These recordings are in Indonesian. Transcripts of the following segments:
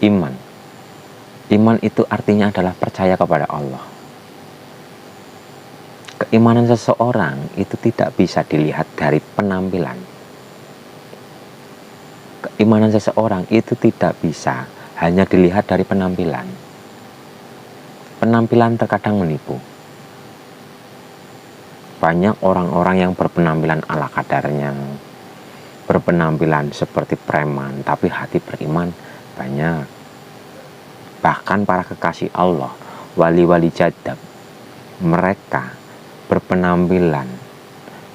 Iman. Iman itu artinya adalah percaya kepada Allah. Keimanan seseorang itu tidak bisa dilihat dari penampilan. Keimanan seseorang itu tidak bisa hanya dilihat dari penampilan. Penampilan terkadang menipu. Banyak orang-orang yang berpenampilan ala kadarnya, berpenampilan seperti preman, tapi hati beriman banyak. Bahkan para kekasih Allah, wali-wali jadab, mereka berpenampilan,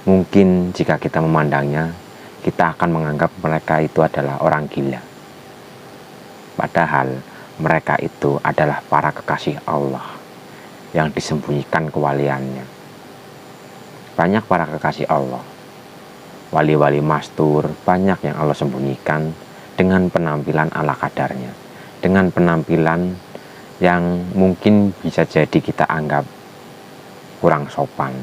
mungkin jika kita memandangnya, kita akan menganggap mereka itu adalah orang gila. Padahal mereka itu adalah para kekasih Allah yang disembunyikan kewaliannya. Banyak para kekasih Allah, wali-wali mastur, banyak yang Allah sembunyikan dengan penampilan ala kadarnya, dengan penampilan yang mungkin bisa jadi kita anggap kurang sopan.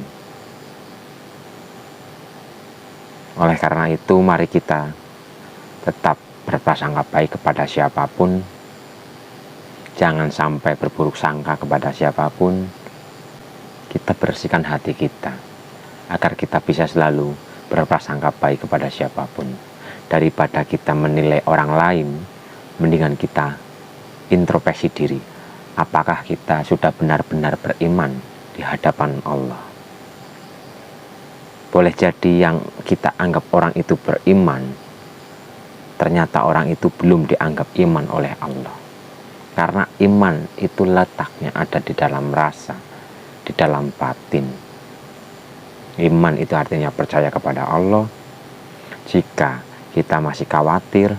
Oleh karena itu, mari kita tetap berprasangka baik kepada siapapun, jangan sampai berburuk sangka kepada siapapun. Kita bersihkan hati kita agar kita bisa selalu berprasangka baik kepada siapapun. Daripada kita menilai orang lain, mendingan kita introspeksi diri. Apakah kita sudah benar-benar beriman di hadapan Allah? Boleh jadi yang kita anggap orang itu beriman, ternyata orang itu belum dianggap iman oleh Allah. Karena iman itu letaknya ada di dalam rasa, di dalam batin. Iman itu artinya percaya kepada Allah. Jika kita masih khawatir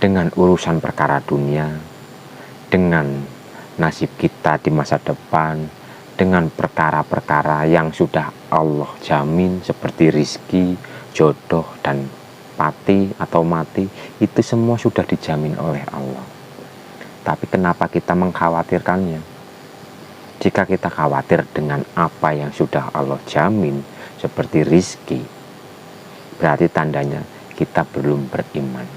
dengan urusan perkara dunia, dengan nasib kita di masa depan, dengan perkara-perkara yang sudah Allah jamin seperti rizki, jodoh, dan pati atau mati, itu semua sudah dijamin oleh Allah. Tapi kenapa kita mengkhawatirkannya? Jika kita khawatir dengan apa yang sudah Allah jamin seperti rizki, berarti tandanya kita belum beriman.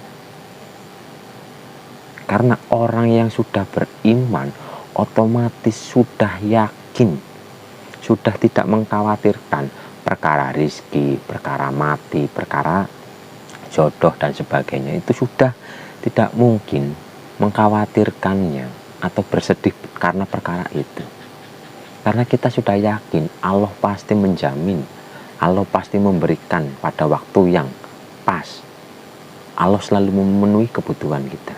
Karena orang yang sudah beriman otomatis sudah yakin, sudah tidak mengkhawatirkan perkara rizki, perkara mati, perkara jodoh dan sebagainya. Itu sudah tidak mungkin mengkhawatirkannya atau bersedih karena perkara itu. Karena kita sudah yakin Allah pasti menjamin, Allah pasti memberikan pada waktu yang pas. Allah selalu memenuhi kebutuhan kita.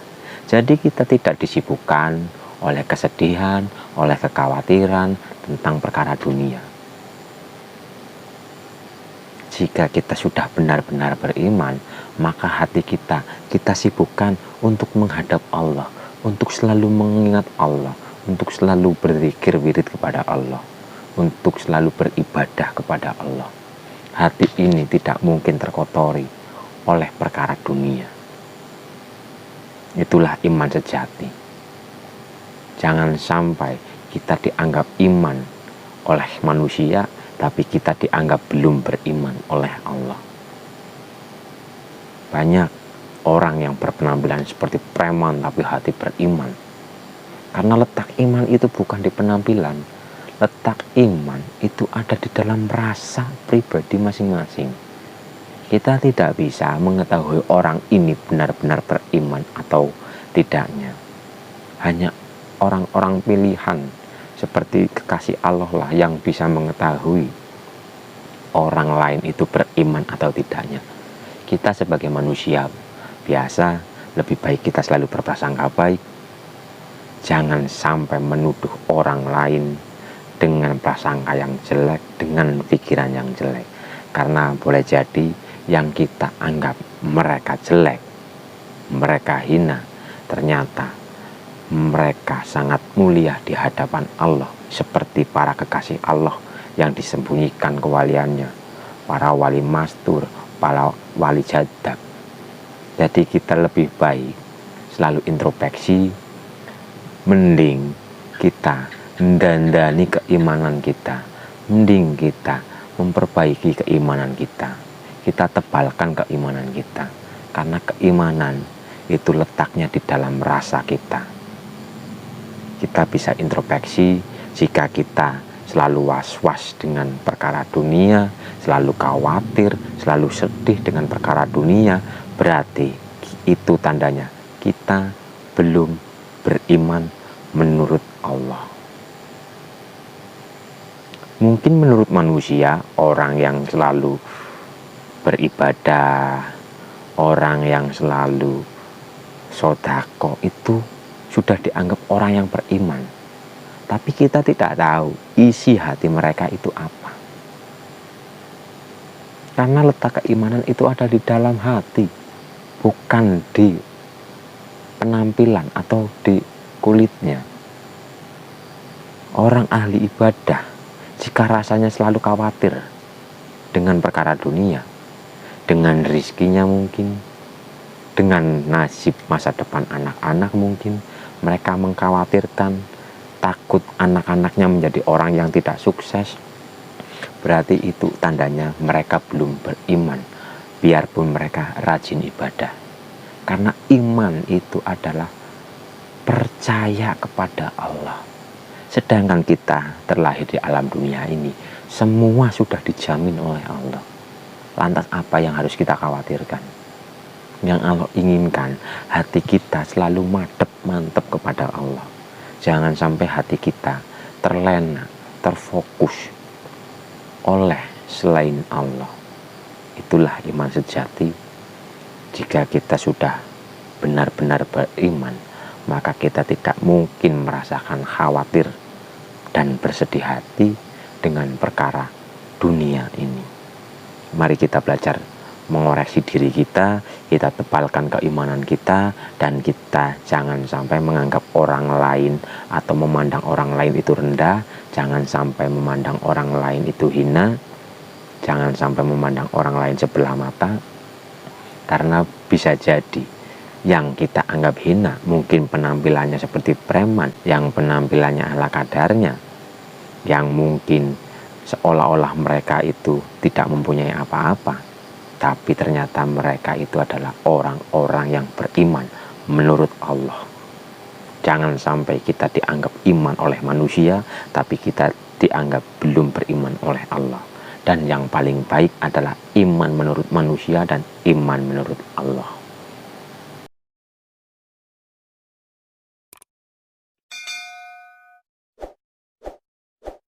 Jadi kita tidak disibukkan oleh kesedihan, oleh kekhawatiran tentang perkara dunia. Jika kita sudah benar-benar beriman, maka hati kita sibukkan untuk menghadap Allah, untuk selalu mengingat Allah, untuk selalu berzikir wirid kepada Allah, untuk selalu beribadah kepada Allah. Hati ini tidak mungkin terkotori oleh perkara dunia. Itulah iman sejati. Jangan sampai kita dianggap iman oleh manusia, tapi kita dianggap belum beriman oleh Allah. Banyak orang yang berpenampilan seperti preman tapi hati beriman. Karena letak iman itu bukan di penampilan. Letak iman itu ada di dalam rasa pribadi masing-masing. Kita tidak bisa mengetahui orang ini benar-benar beriman atau tidaknya. Hanya orang-orang pilihan seperti kekasih Allah lah yang bisa mengetahui orang lain itu beriman atau tidaknya. Kita sebagai manusia biasa, lebih baik kita selalu berprasangka baik. Jangan sampai menuduh orang lain dengan prasangka yang jelek, dengan pikiran yang jelek. Karena boleh jadi yang kita anggap mereka jelek, mereka hina, ternyata mereka sangat mulia di hadapan Allah, seperti para kekasih Allah yang disembunyikan kewaliannya, para wali mastur, para wali jadab. Jadi kita lebih baik selalu introspeksi, mending kita mendandani keimanan kita, mending kita memperbaiki keimanan kita, kita tebalkan keimanan kita. Karena keimanan itu letaknya di dalam rasa kita. Kita bisa introspeksi jika kita selalu was-was dengan perkara dunia, selalu khawatir, selalu sedih dengan perkara dunia, berarti itu tandanya kita belum beriman menurut Allah. Mungkin menurut manusia, orang yang selalu beribadah, orang yang selalu sodako itu sudah dianggap orang yang beriman. Tapi kita tidak tahu isi hati mereka itu apa. Karena letak keimanan itu ada di dalam hati, bukan di penampilan atau di kulitnya. Orang ahli ibadah, jika rasanya selalu khawatir dengan perkara dunia, dengan rizkinya mungkin, dengan nasib masa depan anak-anak mungkin, mereka mengkhawatirkan, takut anak-anaknya menjadi orang yang tidak sukses, berarti itu tandanya mereka belum beriman, biarpun mereka rajin ibadah. Karena iman itu adalah percaya kepada Allah. Sedangkan kita terlahir di alam dunia ini, semua sudah dijamin oleh Allah. Lantas apa yang harus kita khawatirkan? Yang Allah inginkan hati kita selalu mantap kepada Allah. Jangan sampai hati kita terlena, terfokus oleh selain Allah. Itulah iman sejati. Jika kita sudah benar-benar beriman, maka kita tidak mungkin merasakan khawatir dan bersedih hati dengan perkara dunia ini. Mari kita belajar mengoreksi diri kita, kita tebalkan keimanan kita, dan kita jangan sampai menganggap orang lain atau memandang orang lain itu rendah, jangan sampai memandang orang lain itu hina, jangan sampai memandang orang lain sebelah mata, karena bisa jadi yang kita anggap hina mungkin penampilannya seperti preman, yang penampilannya ala kadarnya, yang mungkin seolah-olah mereka itu tidak mempunyai apa-apa, tapi ternyata mereka itu adalah orang-orang yang beriman menurut Allah. Jangan sampai kita dianggap iman oleh manusia, tapi kita dianggap belum beriman oleh Allah. Dan yang paling baik adalah iman menurut manusia dan iman menurut Allah.